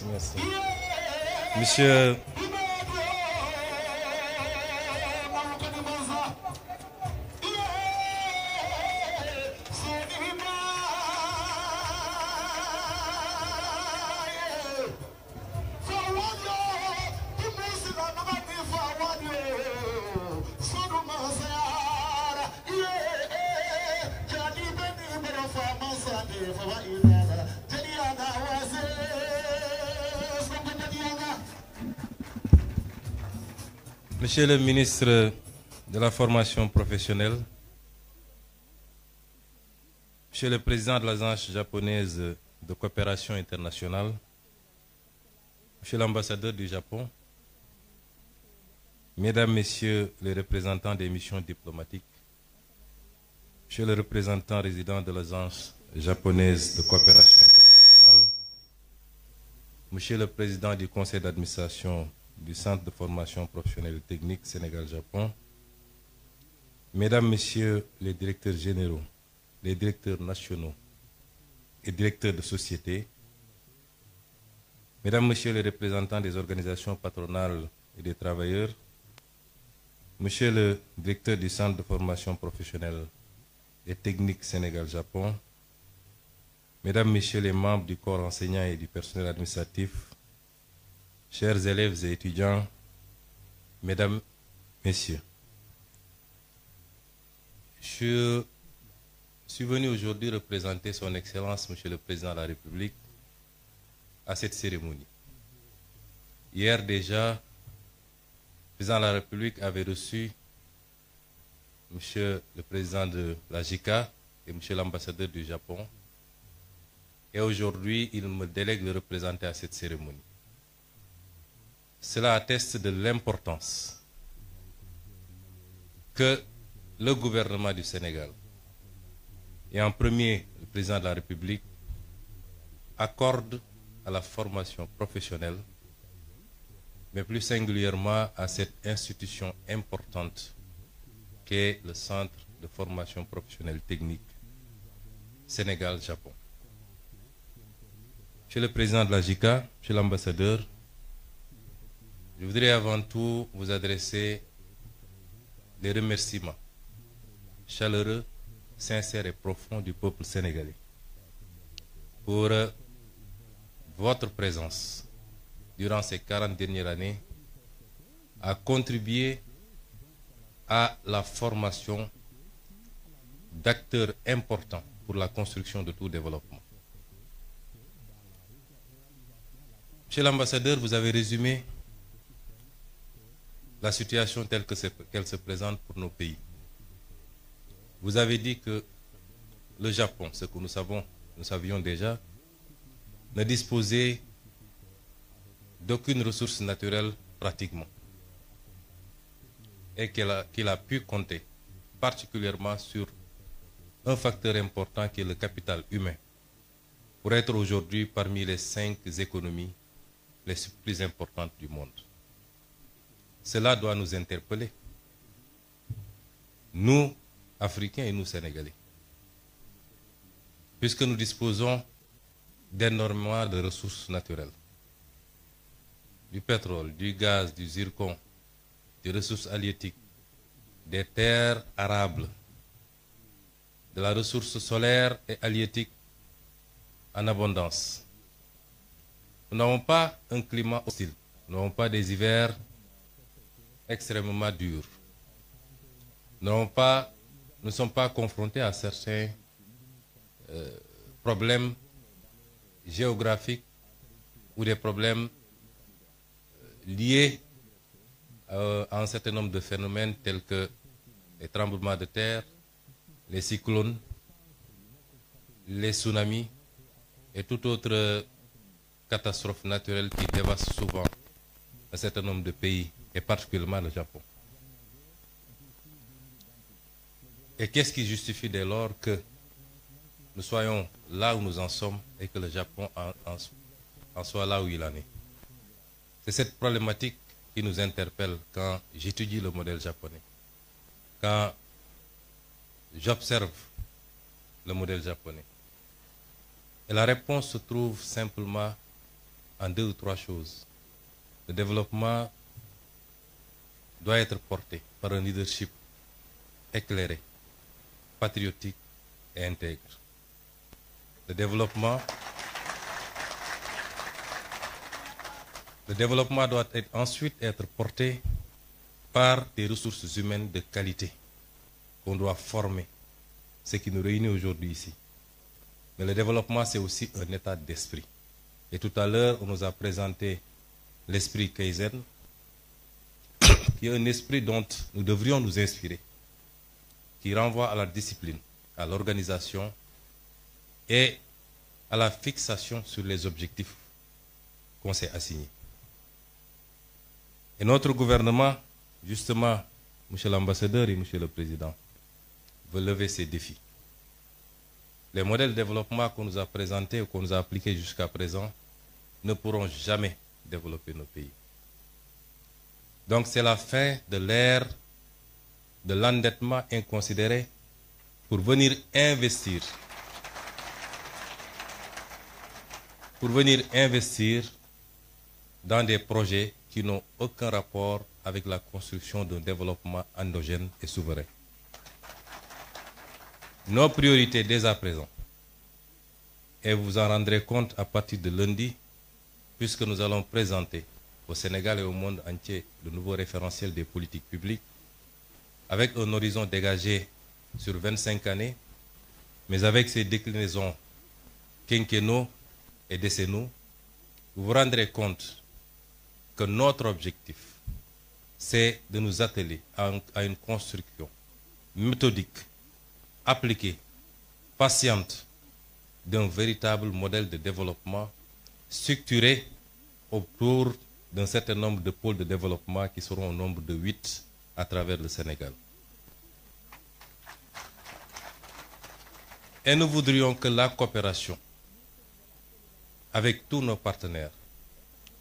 Merci, merci. Monsieur... Monsieur le ministre de la formation professionnelle, Monsieur le président de l'Agence japonaise de coopération internationale, Monsieur l'ambassadeur du Japon, Mesdames, Messieurs les représentants des missions diplomatiques, Monsieur le représentant résident de l'Agence japonaise de coopération internationale, Monsieur le président du conseil d'administration du Centre de formation professionnelle et technique Sénégal-Japon, Mesdames, Messieurs les directeurs généraux, les directeurs nationaux et directeurs de société, Mesdames, Messieurs les représentants des organisations patronales et des travailleurs, Monsieur le directeur du Centre de formation professionnelle et technique Sénégal-Japon, Mesdames, Messieurs les membres du corps enseignant et du personnel administratif, chers élèves et étudiants, Mesdames, Messieurs, je suis venu aujourd'hui représenter Son Excellence, Monsieur le Président de la République, à cette cérémonie. Hier déjà, le Président de la République avait reçu Monsieur le Président de la JICA et Monsieur l'ambassadeur du Japon. Et aujourd'hui, il me délègue de représenter à cette cérémonie. Cela atteste de l'importance que le gouvernement du Sénégal, et en premier le Président de la République, accorde à la formation professionnelle, mais plus singulièrement à cette institution importante qu'est le Centre de formation professionnelle technique Sénégal-Japon. Monsieur le Président de la JICA, Monsieur l'ambassadeur, je voudrais avant tout vous adresser les remerciements chaleureux, sincères et profonds du peuple sénégalais pour votre présence durant ces 40 dernières années à contribuer à la formation d'acteurs importants pour la construction de tout développement. Monsieur l'ambassadeur, vous avez résumé la situation telle qu'elle se présente pour nos pays. Vous avez dit que le Japon, ce que nous savions déjà, ne disposait d'aucune ressource naturelle pratiquement, et qu'il a pu compter particulièrement sur un facteur important qui est le capital humain, pour être aujourd'hui parmi les 5 économies les plus importantes du monde. Cela doit nous interpeller, nous, Africains et nous, Sénégalais, puisque nous disposons d'énormément de ressources naturelles, du pétrole, du gaz, du zircon, des ressources halieutiques, des terres arables, de la ressource solaire et halieutique en abondance. Nous n'avons pas un climat hostile, nous n'avons pas des hivers extrêmement durs. Nous ne sommes pas confrontés à certains problèmes géographiques ou des problèmes liés à un certain nombre de phénomènes tels que les tremblements de terre, les cyclones, les tsunamis et toute autre catastrophe naturelle qui dévaste souvent un certain nombre de pays, et particulièrement le Japon. Et qu'est-ce qui justifie dès lors que nous soyons là où nous en sommes et que le Japon en soit là où il en est? C'est cette problématique qui nous interpelle quand j'étudie le modèle japonais, quand j'observe le modèle japonais. Et la réponse se trouve simplement en 2 ou 3 choses. Le développement doit être porté par un leadership éclairé, patriotique et intègre. Le développement doit ensuite être porté par des ressources humaines de qualité qu'on doit former, ce qui nous réunit aujourd'hui ici. Mais le développement, c'est aussi un état d'esprit. Et tout à l'heure, on nous a présenté l'esprit Kaizen, qui est un esprit dont nous devrions nous inspirer, qui renvoie à la discipline, à l'organisation et à la fixation sur les objectifs qu'on s'est assignés. Et notre gouvernement, justement, Monsieur l'ambassadeur et Monsieur le Président, veut lever ces défis. Les modèles de développement qu'on nous a présentés ou qu'on nous a appliqués jusqu'à présent ne pourront jamais développer nos pays. Donc c'est la fin de l'ère de l'endettement inconsidéré pour venir investir dans des projets qui n'ont aucun rapport avec la construction d'un développement endogène et souverain. Nos priorités dès à présent, et vous en rendrez compte à partir de lundi, puisque nous allons présenter au Sénégal et au monde entier le nouveau référentiel des politiques publiques, avec un horizon dégagé sur 25 années, mais avec ses déclinaisons quinquennaux et décennaux, vous vous rendrez compte que notre objectif, c'est de nous atteler à une construction méthodique, appliquée, patiente, d'un véritable modèle de développement structuré autour d'un certain nombre de pôles de développement qui seront au nombre de 8 à travers le Sénégal. Et nous voudrions que la coopération avec tous nos partenaires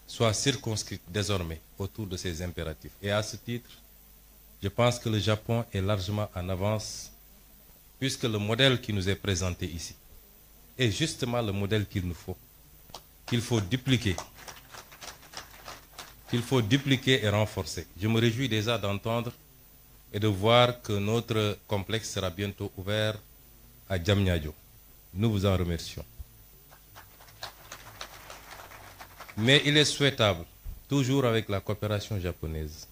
soit circonscrite désormais autour de ces impératifs. Et à ce titre, je pense que le Japon est largement en avance, puisque le modèle qui nous est présenté ici est justement le modèle qu'il nous faut, qu'il faut dupliquer et renforcer. Je me réjouis déjà d'entendre et de voir que notre complexe sera bientôt ouvert à Diamniadio. Nous vous en remercions. Mais il est souhaitable, toujours avec la coopération japonaise,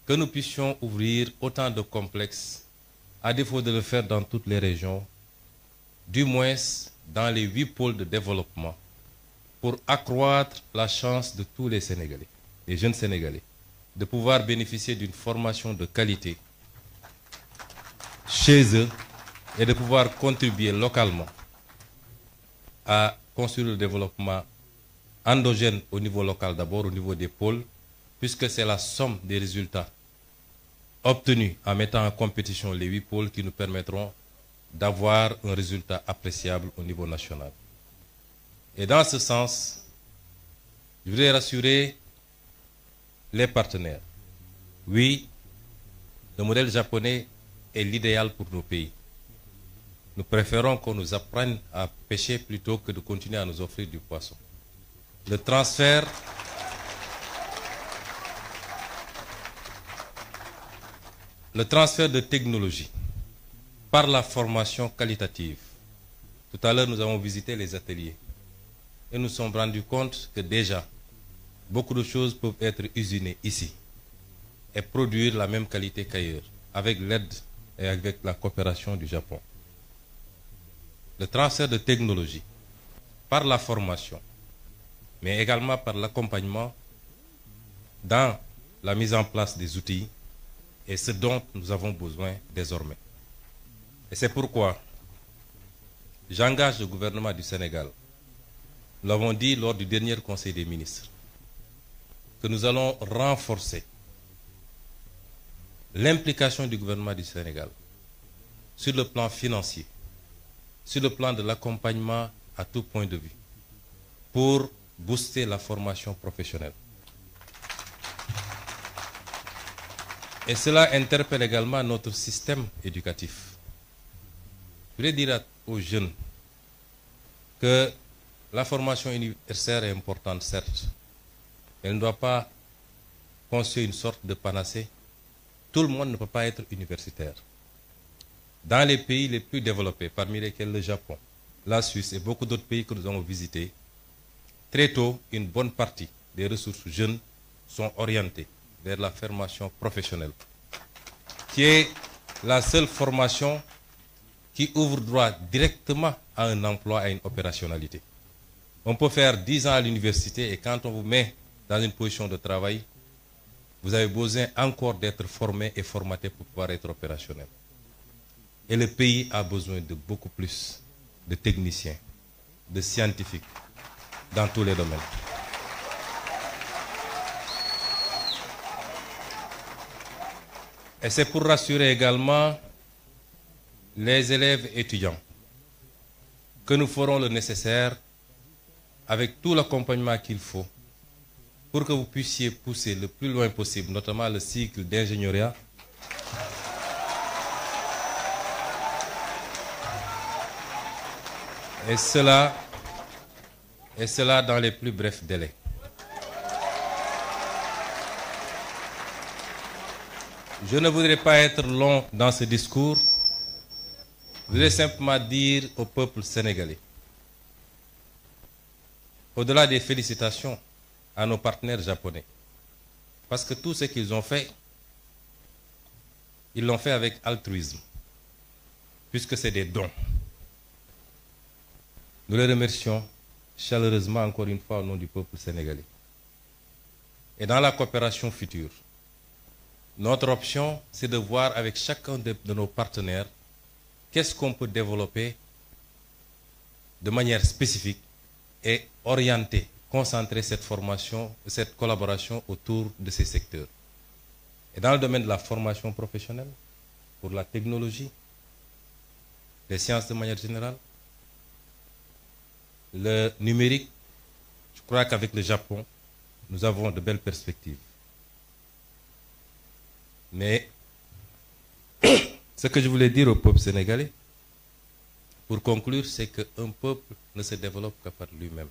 que nous puissions ouvrir autant de complexes, à défaut de le faire dans toutes les régions, du moins dans les 8 pôles de développement, pour accroître la chance de tous les Sénégalais, les jeunes Sénégalais, de pouvoir bénéficier d'une formation de qualité chez eux et de pouvoir contribuer localement à construire le développement endogène au niveau local d'abord, au niveau des pôles, puisque c'est la somme des résultats obtenus en mettant en compétition les 8 pôles qui nous permettront d'avoir un résultat appréciable au niveau national. Et dans ce sens, je voudrais rassurer les partenaires. Oui, le modèle japonais est l'idéal pour nos pays. Nous préférons qu'on nous apprenne à pêcher plutôt que de continuer à nous offrir du poisson. Le transfert de technologie par la formation qualitative. Tout à l'heure, nous avons visité les ateliers et nous nous sommes rendus compte que déjà, beaucoup de choses peuvent être usinées ici et produire la même qualité qu'ailleurs, avec l'aide et avec la coopération du Japon. Le transfert de technologie par la formation, mais également par l'accompagnement dans la mise en place des outils, est ce dont nous avons besoin désormais. Et c'est pourquoi j'engage le gouvernement du Sénégal, nous l'avons dit lors du dernier Conseil des ministres, que nous allons renforcer l'implication du gouvernement du Sénégal sur le plan financier, sur le plan de l'accompagnement à tout point de vue, pour booster la formation professionnelle. Et cela interpelle également notre système éducatif. Je voudrais dire aux jeunes que La formation universitaire est importante, certes. Elle ne doit pas constituer une sorte de panacée. Tout le monde ne peut pas être universitaire. Dans les pays les plus développés, parmi lesquels le Japon, la Suisse et beaucoup d'autres pays que nous avons visités, très tôt, une bonne partie des ressources jeunes sont orientées vers la formation professionnelle, qui est la seule formation qui ouvre droit directement à un emploi, à une opérationnalité. On peut faire 10 ans à l'université et quand on vous met dans une position de travail, vous avez besoin encore d'être formé et formaté pour pouvoir être opérationnel. Et le pays a besoin de beaucoup plus de techniciens, de scientifiques, dans tous les domaines. Et c'est pour rassurer également les élèves étudiants que nous ferons le nécessaire avec tout l'accompagnement qu'il faut pour que vous puissiez pousser le plus loin possible, notamment le cycle d'ingénierie, et cela dans les plus brefs délais. Je ne voudrais pas être long dans ce discours. Je voudrais simplement dire au peuple sénégalais, au-delà des félicitations à nos partenaires japonais, parce que tout ce qu'ils ont fait, ils l'ont fait avec altruisme, puisque c'est des dons. Nous les remercions chaleureusement encore une fois au nom du peuple sénégalais. Et dans la coopération future, notre option, c'est de voir avec chacun de nos partenaires qu'est-ce qu'on peut développer de manière spécifique et orienter, concentrer cette formation, cette collaboration autour de ces secteurs. Et dans le domaine de la formation professionnelle, pour la technologie, les sciences de manière générale, le numérique, je crois qu'avec le Japon, nous avons de belles perspectives. Mais ce que je voulais dire au peuple sénégalais, pour conclure, c'est qu'un peuple ne se développe que par lui-même.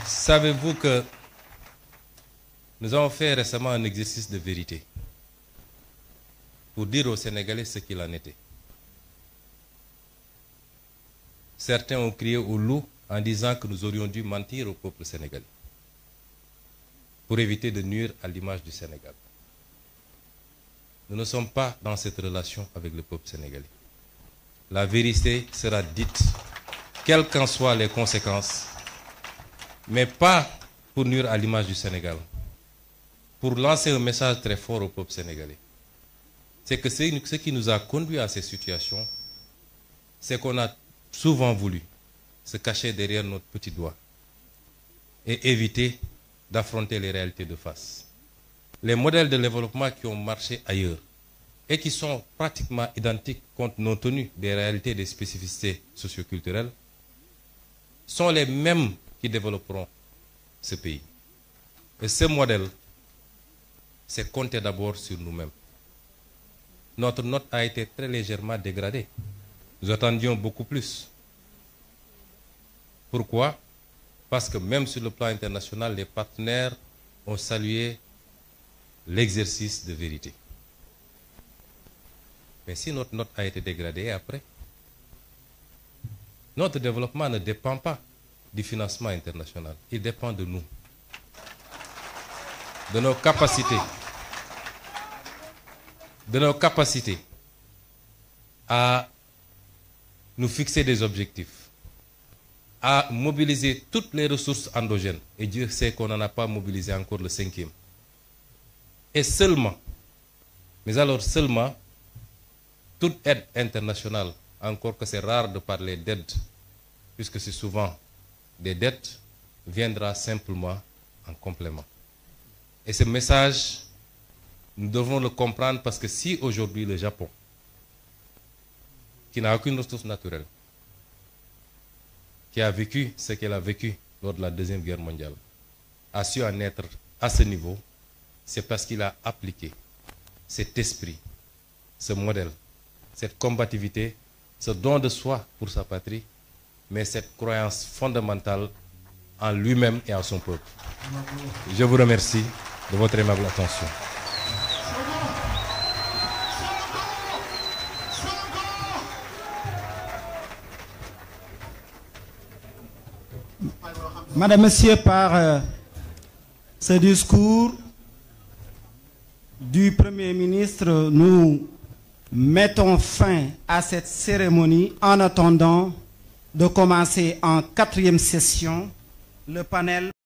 Savez-vous que nous avons fait récemment un exercice de vérité pour dire aux Sénégalais ce qu'il en était. Certains ont crié au loup en disant que nous aurions dû mentir au peuple sénégalais pour éviter de nuire à l'image du Sénégal. Nous ne sommes pas dans cette relation avec le peuple sénégalais. La vérité sera dite, quelles qu'en soient les conséquences, mais pas pour nuire à l'image du Sénégal, pour lancer un message très fort au peuple sénégalais. C'est que ce qui nous a conduit à ces situations, c'est qu'on a souvent voulu se cacher derrière notre petit doigt et éviter d'affronter les réalités de face. Les modèles de développement qui ont marché ailleurs et qui sont pratiquement identiques compte tenu des réalités et des spécificités socioculturelles sont les mêmes qui développeront ce pays. Et ce modèle, c'est compter d'abord sur nous-mêmes. Notre note a été très légèrement dégradée. Nous attendions beaucoup plus. Pourquoi? Parce que même sur le plan international, les partenaires ont salué l'exercice de vérité. Mais si notre note a été dégradée après, notre développement ne dépend pas du financement international. Il dépend de nous, de nos capacités à nous fixer des objectifs, à mobiliser toutes les ressources endogènes. Et Dieu sait qu'on n'en a pas mobilisé encore le 5e. Et seulement, mais alors seulement, toute aide internationale, encore que c'est rare de parler d'aide, puisque c'est souvent des dettes, viendra simplement en complément. Et ce message, nous devons le comprendre parce que si aujourd'hui le Japon, qui n'a aucune ressource naturelle, qui a vécu ce qu'elle a vécu lors de la Deuxième Guerre mondiale, a su en être à ce niveau, c'est parce qu'il a appliqué cet esprit, ce modèle, cette combativité ce don de soi pour sa patrie, mais cette croyance fondamentale en lui-même et en son peuple. Je vous remercie de votre aimable attention. Madame, Monsieur, par ce discours du Premier ministre, nous mettons fin à cette cérémonie en attendant de commencer en 4e session le panel